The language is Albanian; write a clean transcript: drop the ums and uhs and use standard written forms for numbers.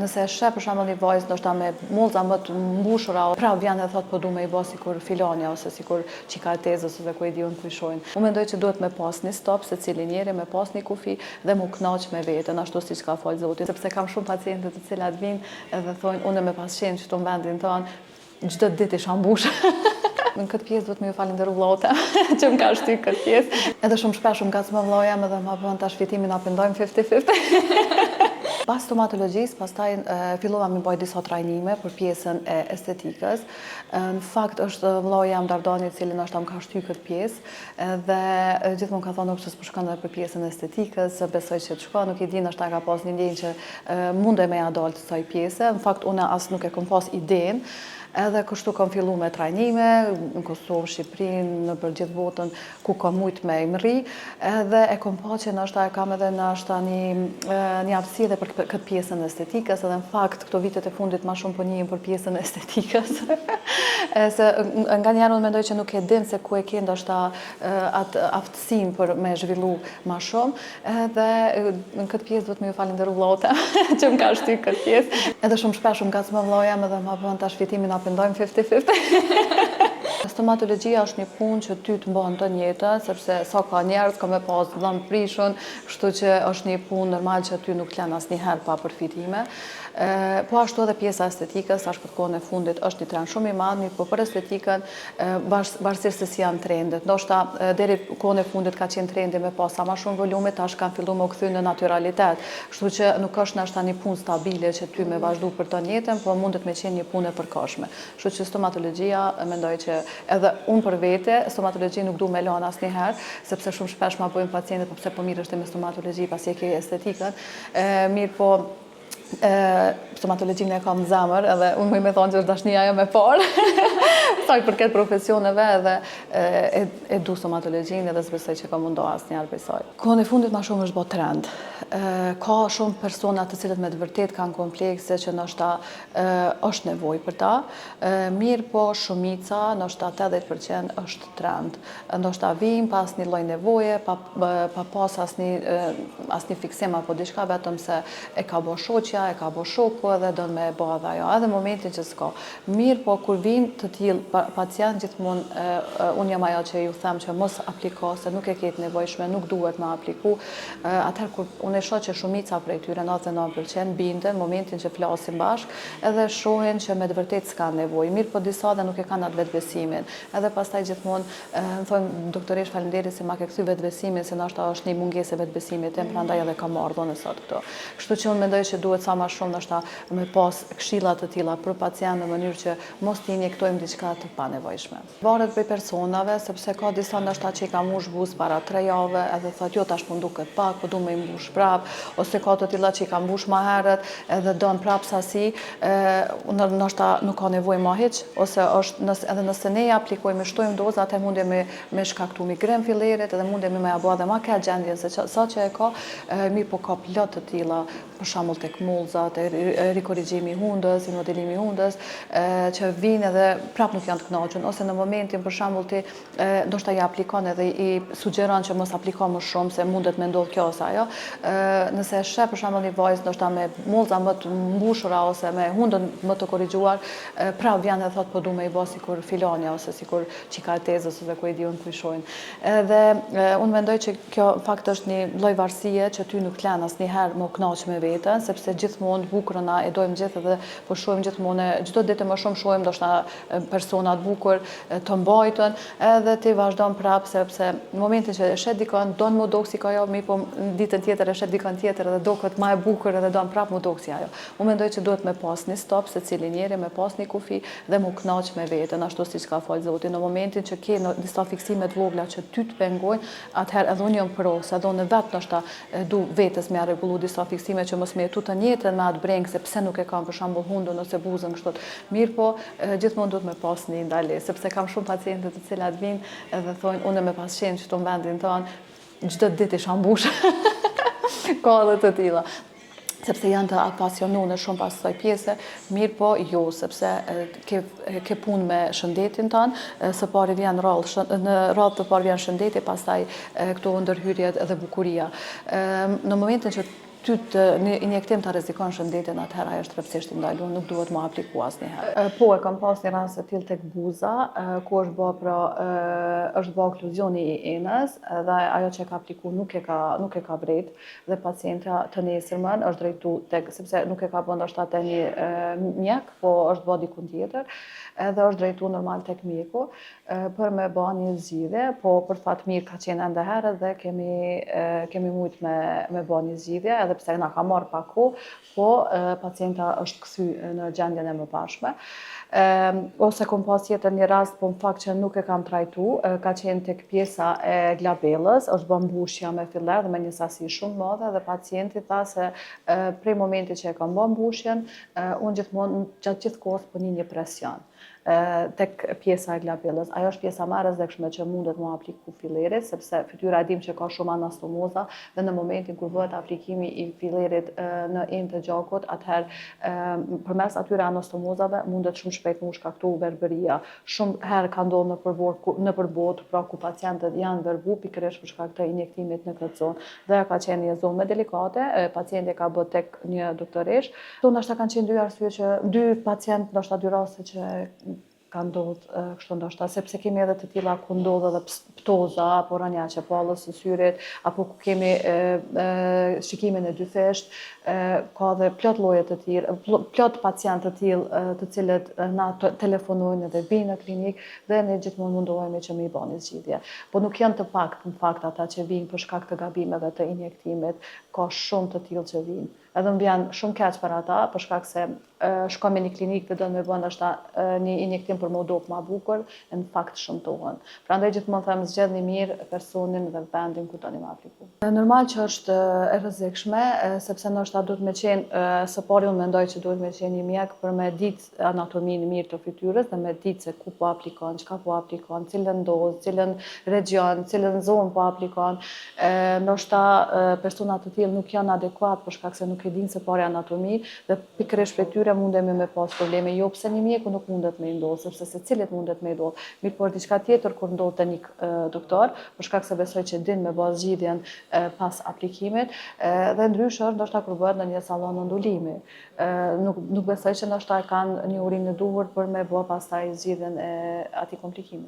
nëse sheh për shembull një vajzë ndoshta me mullza më të mbushura, pra vjen dhe thotë po du me i bë sikur filonja ose sikur çika e tezës ose ku e diun ku i shohin. Unë mendoj që duhet me pas një stop secili njeri, me pas një kufi dhe mu kënaq me veten, ashtu siç ka fal Zoti, sepse kam shumë paciente të cilat vinë edhe thonë unë me pas qenë këtu në vendin tonë, çdo ditë isha mbush. Në këtë pjesë duhet me ju falenderu vllota që më ka shtyr këtë pjesë. Edhe shumë shpesh më ngacmon vllaja edhe më bën tash fitimin na pendojmë 50-50. Pas stomatologjisë, pastaj fillova me bëj disa trajnime për pjesën e estetikës. Në fakt është vllaja jam Dardani i cili ndoshta më ka shtyr këtë pjesë dhe gjithmonë ka thënë pse s'po shkon edhe për pjesën e estetikës, besoj që të shkon, nuk e di, ndoshta ka pas një ndjenjë që mundej me ja dalë të kësaj pjese. Në fakt unë as nuk e kam pas idenë. Edhe kështu kam fillu me trajnime, në Kosovë, Shqipërinë, në për gjithë botën, ku kam mujtë me imri, edhe e kom pa që nështë kam edhe nështë një aftësi edhe për këtë pjesën e estetikës, edhe në fakt këto vitet e fundit ma shumë për njëm për pjesën e estetikës. Se nga njerë unë mendoj që nuk e dim se ku e ke ndoshta atë aftësim për me zhvillu ma shumë, edhe në këtë pjesë duhet me ju falenderu vllota që më ka shtyr këtë pjesë. Edhe shumë shpesh më ngacmon vllaja edhe më bën tash fitimin pendojmë 50-50. Stomatologjia është një punë që ty të mban të njëjtën, sepse sa ka njerëz ka me pas dhëm prishun, kështu që është një punë normal që ty nuk lën asnjëherë pa përfitime. Po ashtu edhe pjesa estetikës, tash për kohën e fundit është një trend shumë i madh, po për estetikën varësisht se si janë trendet. Ndoshta deri kohën e fundit ka qenë trendi me pas sa më shumë volume, tash kanë filluar me u kthy në natyralitet. Kështu që nuk është ndoshta një punë stabile që ty me vazhdu për të njëjtën, po mundet me qenë një punë e përkohshme. Kështu që stomatologjia mendoj që edhe unë për vete stomatologji nuk du me lënë asnjëherë, sepse shumë shpesh ma bëjnë pacientët po pse po mirësh me stomatologji pasi e ke estetikën. Mirë po stomatologjinë e kam në zemër edhe unë më thonë që është dashnia jo me parë. Sa i përket profesioneve edhe e du stomatologjinë edhe s'besoj që ka mundoh asnjëherë për saj. Kohën e fundit ma shumë është bë trend. Ka shumë persona të cilët me të vërtet kanë komplekse që ndoshta është nevojë për ta. Mirë po shumica, ndoshta 80% është trend. Ndoshta vijnë pas një lloj nevoje, pa pas asnjë fiksim apo diçka, vetëm se e ka bë shoqja, e ka bë shoku edhe do me bë edhe ajo, edhe momentin që s'ka. Mirë po kur vinë të tillë pacient gjithmonë unë jam ajo që ju them që mos apliko se nuk e ke të nevojshme, nuk duhet me apliku. Atëherë kur unë e shoh që shumica prej tyre 99% binden momentin që flasim bashk, edhe shohin që me të vërtetë s'ka nevojë. Mirë po disa dhe nuk e kanë atë vetbesimin. Edhe pastaj gjithmonë më thonë doktoresh faleminderit se ma ke kthy vetbesimin, se ndoshta është një mungesë vetbesimit tim, prandaj edhe kam ardhur në sot këto. Kështu që unë mendoj që duhet sa më shumë ndoshta me pas këshilla të tilla për pacient në mënyrë që mos t'i injektojmë diçka të panevojshme. Varet prej personave, sepse ka disa ndoshta që i ka mbush buzë para 3 javë, edhe thotë jo tash po duket pak, po du me i mbush prap, ose ka të tilla që i ka mbush më herët, edhe don prap sasi, ndoshta nuk ka nevojë më hiç, ose është edhe nëse ne ja aplikojmë, shtojmë dozë, atë mundje me shkaktu migren fillerit, edhe mundje me ja bë edhe më keq gjendjen se sa që e ka, mirë po ka plot të tilla, për shembull tek mullzat, rikorrigjimi i hundës, i modelimi i hundës, që vinë edhe prap nuk janë të kënaqur, ose në momentin për shembull ti ndoshta ja aplikon edhe i sugjeron që mos apliko më shumë se mundet me ndodh kjo ose ajo. Nëse e sheh për shembull një vajzë ndoshta me mullza më të mbushura ose me hundën më të korrigjuar, prap vjen dhe thotë po du me i bë sikur filonja ose sikur çika e tezës ose ku e diun ku i shohin. Edhe unë mendoj që kjo në fakt është një lloj varësie që ty nuk lën asnjëherë më kënaq me veten, sepse gjithmonë bukurën e dojmë gjithë edhe po shohim gjithmonë çdo ditë më shumë shohim ndoshta persona të bukur të mbajtën, edhe ti vazhdon prap sepse në momentin që e shet dikon don më doksi ka ajo, mirë po ditën tjetër e shet dikon tjetër edhe doket më e bukur edhe don prap më doksi ajo. Unë mendoj që duhet me pas një stop secili njeri, me pas një kufi dhe më kënaq me veten, ashtu siç ka fal Zoti. Në momentin që ke disa fiksime të vogla që ty të pengojnë, atëherë edhe unë jam pros, edhe unë vetë ndoshta du vetes me rregullu disa fiksime që mos me jetu të njëjtën me atë breng, sepse nuk e kam për shembull hundën ose buzën kështu. Mirë po gjithmonë duhet me pas një ndalesë, sepse kam shumë paciente të cilat vinë edhe thonë unë me pas qenë këtu në vendin tonë, çdo ditë isha mbush. Ka edhe të tilla. Sepse janë të apasionuar shumë pas kësaj pjese, mirë po jo, sepse ke punë me shëndetin tonë, së pari vjen në radhë të parë vjen shëndeti, pastaj këto ndërhyrjet edhe bukuria. Në momentin që ty të injektim të rrezikon shëndetin, atëherë ajo është rreptësisht i ndaluar, nuk duhet më apliku asnjëherë. Po, e kam pas një rast të tillë tek buza, ku është bë është bë okluzioni i enës dhe ajo që ka apliku nuk e ka vret dhe pacienta të nesërmën është drejtu sepse nuk e ka bën ndoshta te një mjek, po është bë diku tjetër, edhe është drejtu normal tek mjeku për me bë një zgjidhje, po për fat mirë ka qenë ende herët dhe kemi mujt me bë një zgjidhje, edhe pse na ka marrë pak kohë, po pacienta është kthy në gjendjen e mëparshme. Ose kom pas tjetër një rast, po në fakt që nuk e kam trajtu, ka qenë tek pjesa e glabellës, është bë mbushja me filler dhe me një sasi shumë madhe dhe pacienti tha se prej momentit që e kam bë mbushjen, unë gjithmonë gjatë gjithë kohës po një presion tek pjesa e glabellës. Ajo është pjesa më e rrezikshme që mundet më apliku fillerit, sepse fytyra e dim që ka shumë anastomoza dhe në momentin kur bëhet aplikimi i fillerit në enë të gjakut, atëherë përmes atyre anastomozave mundet shumë shpejt më shkaktu verbëria. Shumë herë ka ndodhur nëpër botë, pra ku pacientët janë verbu pikërisht për shkak të injektimit në këtë zonë. Dhe ka qenë një zonë më delikate, pacienti ka bë tek një doktoresh. Kto ndoshta kanë qenë dy pacientë, ndoshta dy raste që ka ndodhur kështu ndoshta, sepse kemi edhe të tilla ku ndodh edhe ptoza apo rënja e çepallës së syrit, apo ku kemi shikimin e dyfisht, ka dhe plot lloje të tjera, plot pacientë të tillë të cilët na telefonojnë dhe vinë në klinikë dhe ne gjithmonë mundohemi që me i bëni zgjidhje. Po nuk janë të paktë në fakt ata që vinë për shkak të gabimeve të injektimit, ka shumë të tillë që vinë. Edhe më vjen shumë keq për ata, për shkak se shkojmë në një klinikë dhe do të më bëjnë ndoshta një injektim për më dop më bukur, e në fakt shëmtohen. Prandaj gjithmonë them zgjedhni mirë personin dhe vendin ku doni më apliku. Normal që është e rrezikshme, sepse ndoshta duhet me qenë së pari unë mendoj që duhet me qenë një mjek për me ditë anatominë mirë të fytyrës dhe me ditë se ku po aplikon, çka po aplikon, cilën dozë, cilën region, cilën zonë po aplikon. Ndoshta persona të tillë nuk janë adekuat për shkak se nuk e dinë së pari anatomi dhe pikërisht prej tyre mundemi me pas probleme, jo pse një mjeku nuk mundet me i ndodhë, sepse secilit mundet me i ndodhë. Mirë, por diçka tjetër kur ndodh te një doktor, për shkak se besoj që din me bë zgjidhjen pas aplikimit, dhe ndryshe është ndoshta kur bëhet në një sallon ndulimi. Nuk besoj që ndoshta kanë një urinë e duhur për me bë pastaj zgjidhjen e atij komplikimi.